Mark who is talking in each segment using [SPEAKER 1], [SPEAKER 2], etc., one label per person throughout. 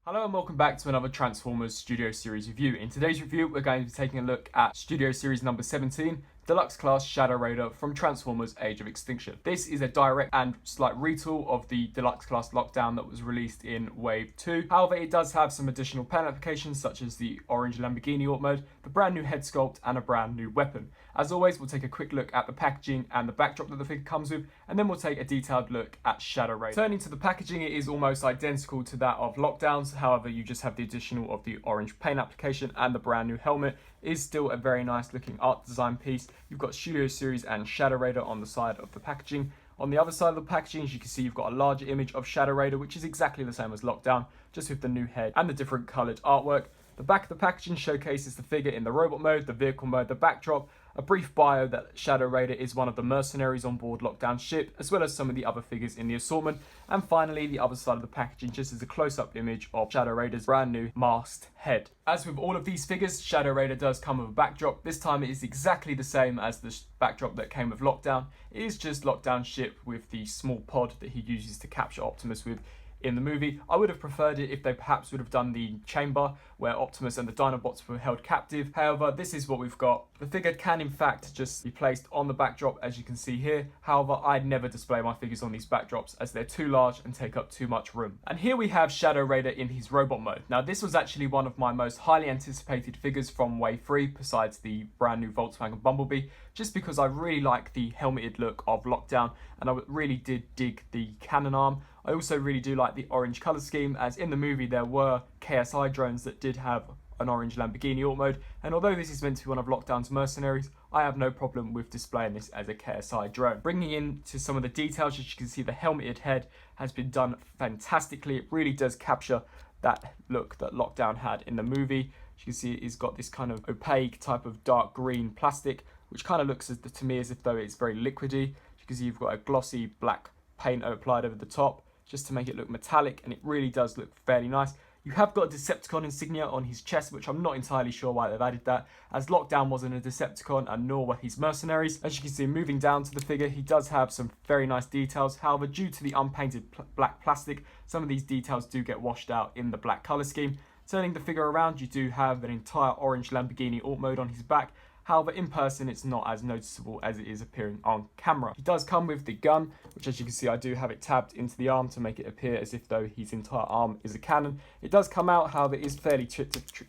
[SPEAKER 1] Hello and welcome back to another Transformers Studio Series review. In today's review, we're going to be taking a look at Studio Series number 17, Deluxe Class Shadow Raider from Transformers Age of Extinction. This is a direct and slight retool of the Deluxe Class Lockdown that was released in Wave 2. However, it does have some additional paint applications such as the orange Lamborghini Auto Mode, the brand new head sculpt and a brand new weapon. As always, we'll take a quick look at the packaging and the backdrop that the figure comes with, and then we'll take a detailed look at Shadow Raider. Turning to the packaging, it is almost identical to that of Lockdowns. However, you just have the additional of the orange paint application and the brand new helmet. It is still a very nice looking art design piece. You've got Studio Series and Shadow Raider on the side of the packaging. On the other side of the packaging, as you can see, you've got a larger image of Shadow Raider, which is exactly the same as Lockdown, just with the new head and the different coloured artwork. The back of the packaging showcases the figure in the robot mode, the vehicle mode, the backdrop, a brief bio that Shadow Raider is one of the mercenaries on board Lockdown's ship, as well as some of the other figures in the assortment. And finally, the other side of the packaging just is a close-up image of Shadow Raider's brand new masked head. As with all of these figures, Shadow Raider does come with a backdrop. This time it is exactly the same as the backdrop that came with Lockdown. It is just Lockdown's ship with the small pod that he uses to capture Optimus with in the movie. I would have preferred it if they perhaps would have done the chamber where Optimus and the Dinobots were held captive. However, this is what we've got. The figure can in fact just be placed on the backdrop, as you can see here. However, I'd never display my figures on these backdrops as they're too large and take up too much room. And here we have Shadow Raider in his robot mode. Now, this was actually one of my most highly anticipated figures from Wave 3, besides the brand new Volkswagen Bumblebee, just because I really like the helmeted look of Lockdown, and I really did dig the cannon arm. I also really do like the orange colour scheme, as in the movie there were KSI drones that did have an orange Lamborghini Auto Mode, and although this is meant to be one of Lockdown's mercenaries, I have no problem with displaying this as a KSI drone. Bringing in to some of the details, as you can see, the helmeted head has been done fantastically. It really does capture that look that Lockdown had in the movie. As you can see, it's got this kind of opaque type of dark green plastic, which kind of looks to me as if though it's very liquidy. As you can see, you've got a glossy black paint applied over the top, just to make it look metallic, and it really does look fairly nice. You have got a Decepticon insignia on his chest, which I'm not entirely sure why they've added that, as Lockdown wasn't a Decepticon and nor were his mercenaries. As you can see, moving down to the figure, he does have some very nice details. However, due to the unpainted black plastic, some of these details do get washed out in the black colour scheme. Turning the figure around, you do have an entire orange Lamborghini Auto Mode on his back. However, in person, it's not as noticeable as it is appearing on camera. He does come with the gun, which, as you can see, I do have it tabbed into the arm to make it appear as if though his entire arm is a cannon. It does come out, however, it is fairly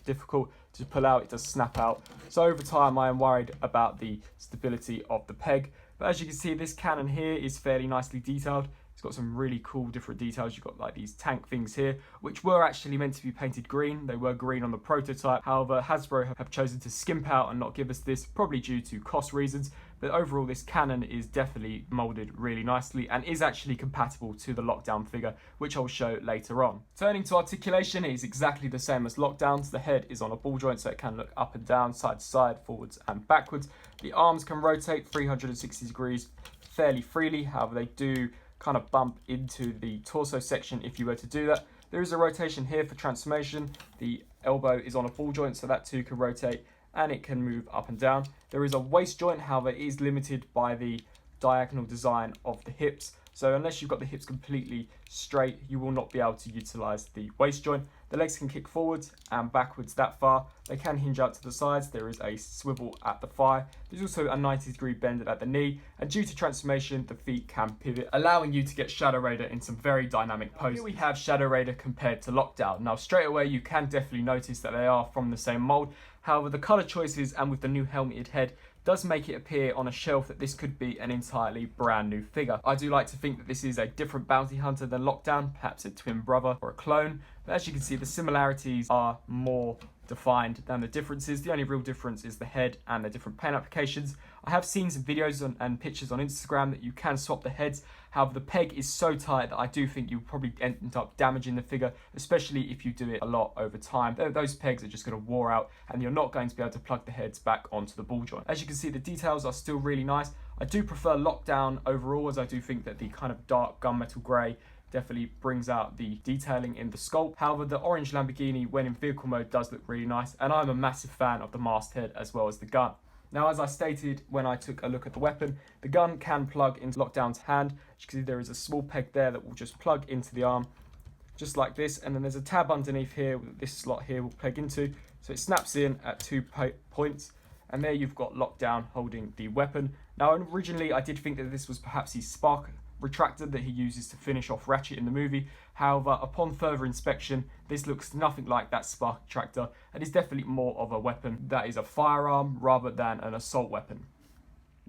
[SPEAKER 1] difficult to pull out. It does snap out. So over time, I am worried about the stability of the peg. But as you can see, this cannon here is fairly nicely detailed. It's got some really cool different details. You've got like these tank things here, which were actually meant to be painted green. They were green on the prototype. However, Hasbro have chosen to skimp out and not give us this, probably due to cost reasons. But overall, this cannon is definitely molded really nicely and is actually compatible to the Lockdown figure, which I'll show later on. Turning to articulation, it is exactly the same as Lockdown's. The head is on a ball joint, so it can look up and down, side to side, forwards and backwards. The arms can rotate 360 degrees fairly freely. However, they do kind of bump into the torso section if you were to do that. There is a rotation here for transformation. The elbow is on a ball joint, so that too can rotate and it can move up and down. There is a waist joint, however, it is limited by the diagonal design of the hips. So unless you've got the hips completely straight, you will not be able to utilize the waist joint. The legs can kick forwards and backwards that far. They can hinge out to the sides. There is a swivel at the thigh. There's also a 90-degree bend at the knee. And due to transformation, the feet can pivot, allowing you to get Shadow Raider in some very dynamic poses. Here we have Shadow Raider compared to Lockdown. Now, straight away, you can definitely notice that they are from the same mold. However, the color choices and with the new helmeted head does make it appear on a shelf that this could be an entirely brand new figure. I do like to think that this is a different bounty hunter than Lockdown, perhaps a twin brother or a clone. But as you can see, the similarities are more defined than the differences. The only real difference is the head and the different paint applications. I have seen some videos and pictures on Instagram that you can swap the heads. However, the peg is so tight that I do think you'll probably end up damaging the figure, especially if you do it a lot over time. Those pegs are just going to wear out and you're not going to be able to plug the heads back onto the ball joint. As you can see, the details are still really nice. I do prefer Lockdown overall, as I do think that the kind of dark gunmetal grey definitely brings out the detailing in the sculpt. However, the orange Lamborghini when in vehicle mode does look really nice, and I'm a massive fan of the masthead as well as the gun. Now, as I stated when I took a look at the weapon, the gun can plug into Lockdown's hand. As you can see, there is a small peg there that will just plug into the arm. just like this, and then there's a tab underneath here that this slot here will plug into, so it snaps in at 2 points, and there you've got Lockdown holding the weapon. Now originally I did think that this was perhaps his spark retractor that he uses to finish off Ratchet in the movie. However, upon further inspection, this looks nothing like that spark retractor and is definitely more of a weapon that is a firearm rather than an assault weapon.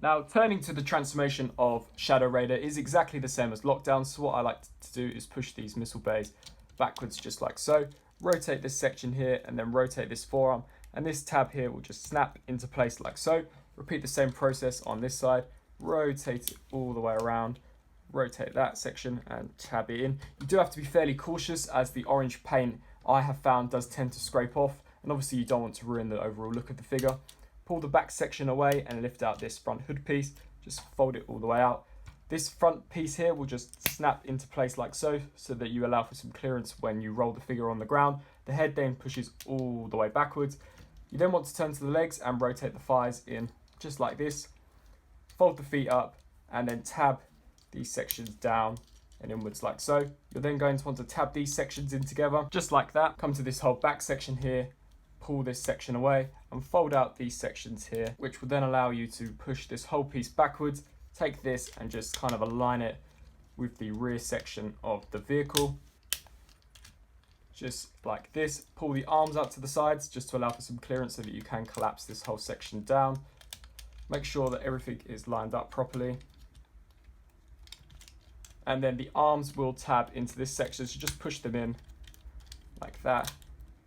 [SPEAKER 1] Now, turning to the transformation of Shadow Raider is exactly the same as Lockdown, so what I like to do is push these missile bays backwards just like so, rotate this section here and then rotate this forearm, and this tab here will just snap into place like so. Repeat the same process on this side, rotate it all the way around, rotate that section and tab it in. You do have to be fairly cautious as the orange paint I have found does tend to scrape off, and obviously you don't want to ruin the overall look of the figure. Pull the back section away and lift out this front hood piece, just fold it all the way out. This front piece here will just snap into place like so, so that you allow for some clearance when you roll the figure on the ground. The head then pushes all the way backwards. You then want to turn to the legs and rotate the thighs in just like this. Fold the feet up and then tab these sections down and inwards like so. You're then going to want to tab these sections in together, just like that. Come to this whole back section here, pull this section away and fold out these sections here, which will then allow you to push this whole piece backwards. Take this and just kind of align it with the rear section of the vehicle, just like this. Pull the arms out to the sides just to allow for some clearance so that you can collapse this whole section down. Make sure that everything is lined up properly. And then the arms will tab into this section, so just push them in like that,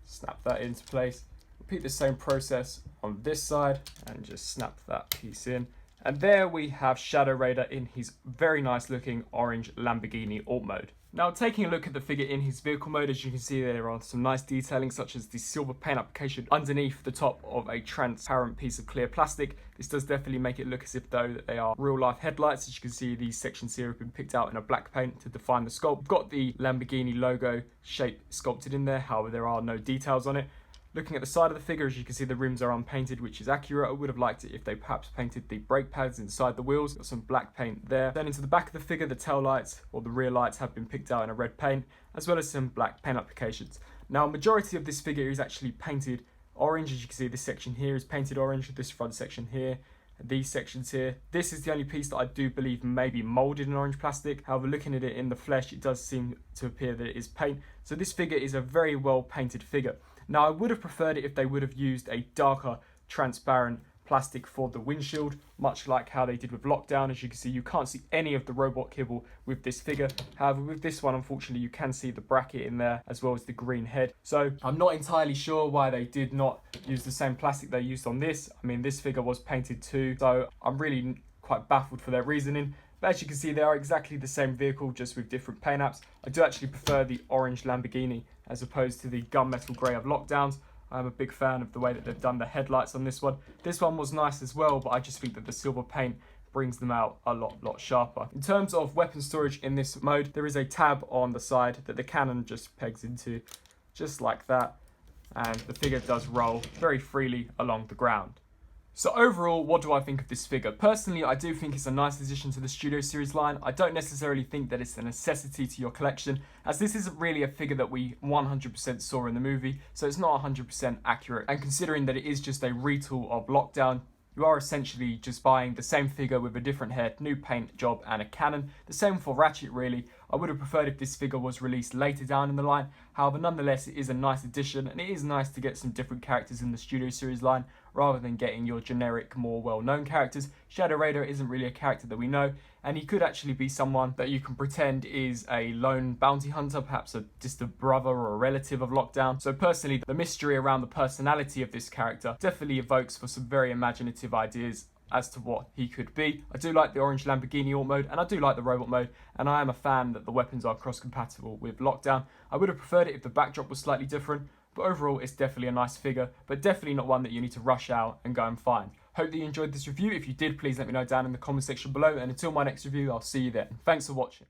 [SPEAKER 1] snap that into place. Repeat the same process on this side and just snap that piece in. And there we have Shadow Raider in his very nice looking orange Lamborghini alt mode. Now, taking a look at the figure in his vehicle mode, as you can see there are some nice detailing such as the silver paint application underneath the top of a transparent piece of clear plastic. This does definitely make it look as if though that they are real life headlights. As you can see, these sections here have been picked out in a black paint to define the sculpt. We've got the Lamborghini logo shape sculpted in there, however there are no details on it. Looking at the side of the figure, as you can see, the rims are unpainted, which is accurate. I would have liked it if they perhaps painted the brake pads inside the wheels. Got some black paint there. Then into the back of the figure, the tail lights or the rear lights have been picked out in a red paint, as well as some black paint applications. Now, a majority of this figure is actually painted orange. As you can see, this section here is painted orange, this front section here, and these sections here. This is the only piece that I do believe may be molded in orange plastic. However, looking at it in the flesh, it does seem to appear that it is paint. So this figure is a very well painted figure. Now, I would have preferred it if they would have used a darker, transparent plastic for the windshield, much like how they did with Lockdown. As you can see, you can't see any of the robot kibble with this figure. However, with this one, unfortunately, you can see the bracket in there, as well as the green head. So I'm not entirely sure why they did not use the same plastic they used on this. I mean, this figure was painted too, so I'm really quite baffled for their reasoning. But as you can see, they are exactly the same vehicle, just with different paint apps. I do actually prefer the orange Lamborghini as opposed to the gunmetal grey of Lockdowns. I'm a big fan of the way that they've done the headlights on this one. This one was nice as well, but I just think that the silver paint brings them out a lot sharper. In terms of weapon storage in this mode, there is a tab on the side that the cannon just pegs into, just like that. And the figure does roll very freely along the ground. So overall, what do I think of this figure? Personally, I do think it's a nice addition to the Studio Series line. I don't necessarily think that it's a necessity to your collection, as this isn't really a figure that we 100% saw in the movie, so it's not 100% accurate. And considering that it is just a retool of Lockdown, you are essentially just buying the same figure with a different head, new paint job and a cannon. The same for Ratchet really. I would have preferred if this figure was released later down in the line. However, nonetheless, it is a nice addition, and it is nice to get some different characters in the Studio Series line rather than getting your generic, more well-known characters. Shadow Raider isn't really a character that we know, and he could actually be someone that you can pretend is a lone bounty hunter, perhaps a distant brother or a relative of Lockdown. So personally, the mystery around the personality of this character definitely evokes for some very imaginative ideas as to what he could be. I do like the orange Lamborghini alt mode, and I do like the robot mode, and I am a fan that the weapons are cross-compatible with Lockdown. I would have preferred it if the backdrop was slightly different, but overall it's definitely a nice figure, but definitely not one that you need to rush out and go and find. Hope that you enjoyed this review. If you did, please let me know down in the comment section below, and until my next review, I'll see you then. Thanks for watching.